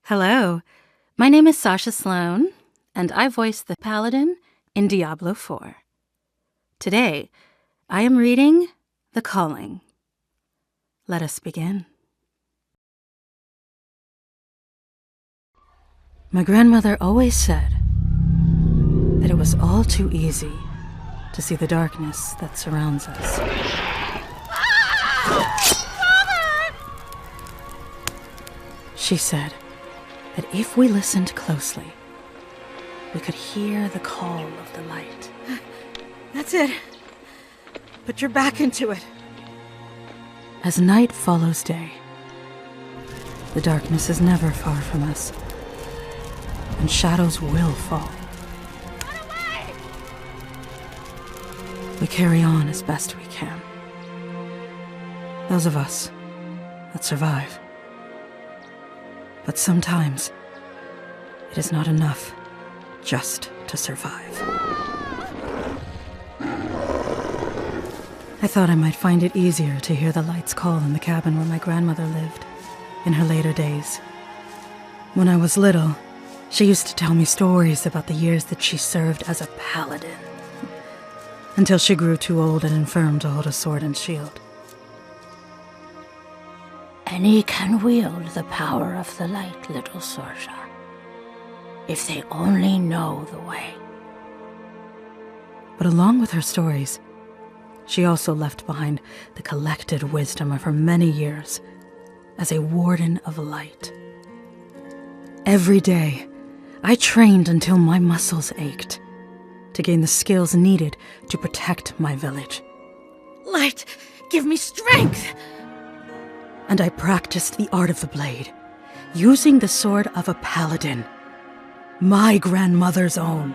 Hello, my name is Sasha Sloan, and I voice the Paladin in Diablo 4. Today, I am reading The Calling. Let us begin. My grandmother always said that it was all too easy to see the darkness that surrounds us. She said that if we listened closely, we could hear the call of the light. That's it. Put your back into it. As night follows day, the darkness is never far from us, and shadows will fall. Run away! We carry on as best we can. Those of us that survive. But sometimes, it is not enough just to survive. I thought I might find it easier to hear the lights call in the cabin where my grandmother lived in her later days. When I was little, she used to tell me stories about the years that she served as a paladin, until she grew too old and infirm to hold a sword and shield. Any can wield the power of the light, little Sorja, if they only know the way. But along with her stories, she also left behind the collected wisdom of her many years as a warden of light. Every day, I trained until my muscles ached to gain the skills needed to protect my village. Light, give me strength! And I practiced the art of the blade, using the sword of a paladin, my grandmother's own.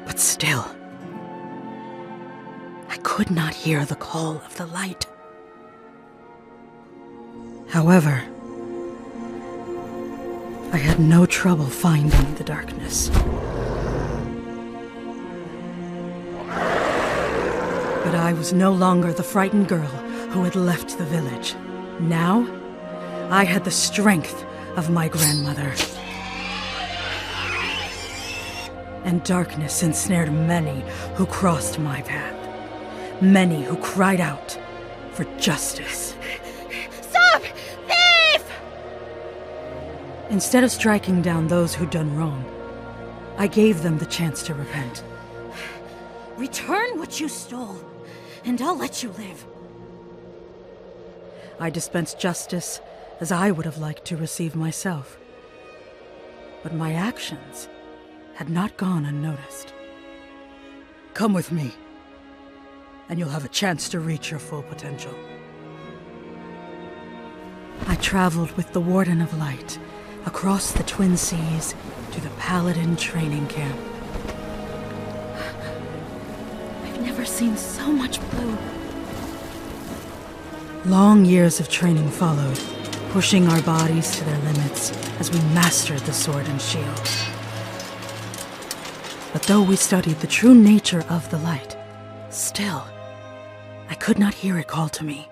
But still, I could not hear the call of the light. However, I had no trouble finding the darkness. But I was no longer the frightened girl who had left the village. Now, I had the strength of my grandmother. And darkness ensnared many who crossed my path. Many who cried out for justice. Stop! Thief! Instead of striking down those who'd done wrong, I gave them the chance to repent. Return what you stole, and I'll let you live. I dispensed justice as I would have liked to receive myself. But my actions had not gone unnoticed. Come with me, and you'll have a chance to reach your full potential. I traveled with the Warden of Light across the Twin Seas to the Paladin training camp. I've never seen so much blue. Long years of training followed, pushing our bodies to their limits as we mastered the sword and shield. But though we studied the true nature of the light, still, I could not hear it call to me.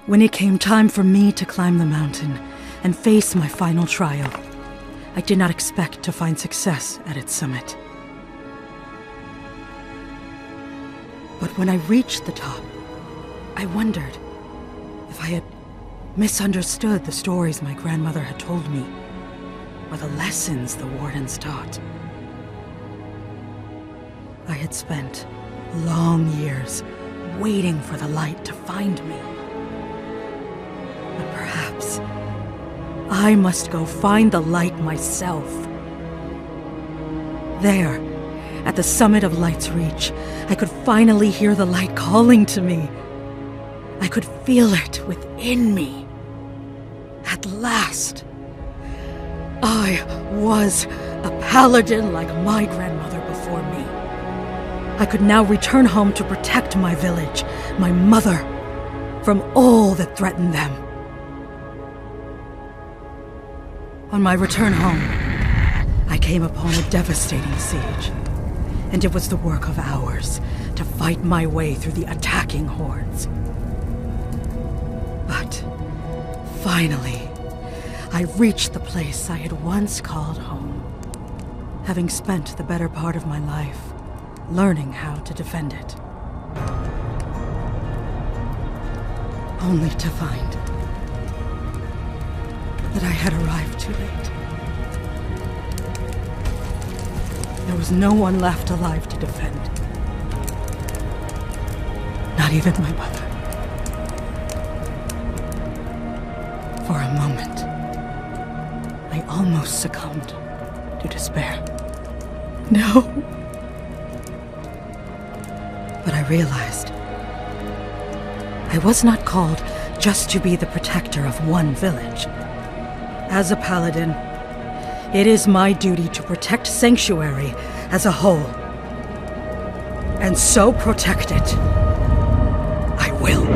When it came time for me to climb the mountain and face my final trial, I did not expect to find success at its summit. But when I reached the top, I wondered if I had misunderstood the stories my grandmother had told me, or the lessons the wardens taught. I had spent long years waiting for the light to find me. But perhaps I must go find the light myself. There, at the summit of Light's Reach, I could finally hear the light calling to me. I could feel it within me. At last, I was a paladin like my grandmother before me. I could now return home to protect my village, my mother, from all that threatened them. On my return home, I came upon a devastating siege, and it was the work of hours to fight my way through the attacking hordes. But Finally, I reached the place I had once called home, having spent the better part of my life learning how to defend it. Only to find that I had arrived too late. There was no one left alive to defend. Not even my mother. For a moment, I almost succumbed to despair. No. But I realized I was not called just to be the protector of one village. As a paladin, it is my duty to protect Sanctuary as a whole. And so protect it, I will.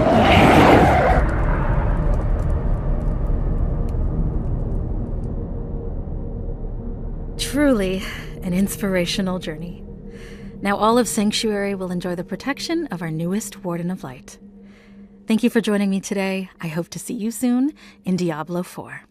Truly an inspirational journey. Now all of Sanctuary will enjoy the protection of our newest Warden of Light. Thank you for joining me today. I hope to see you soon in Diablo 4.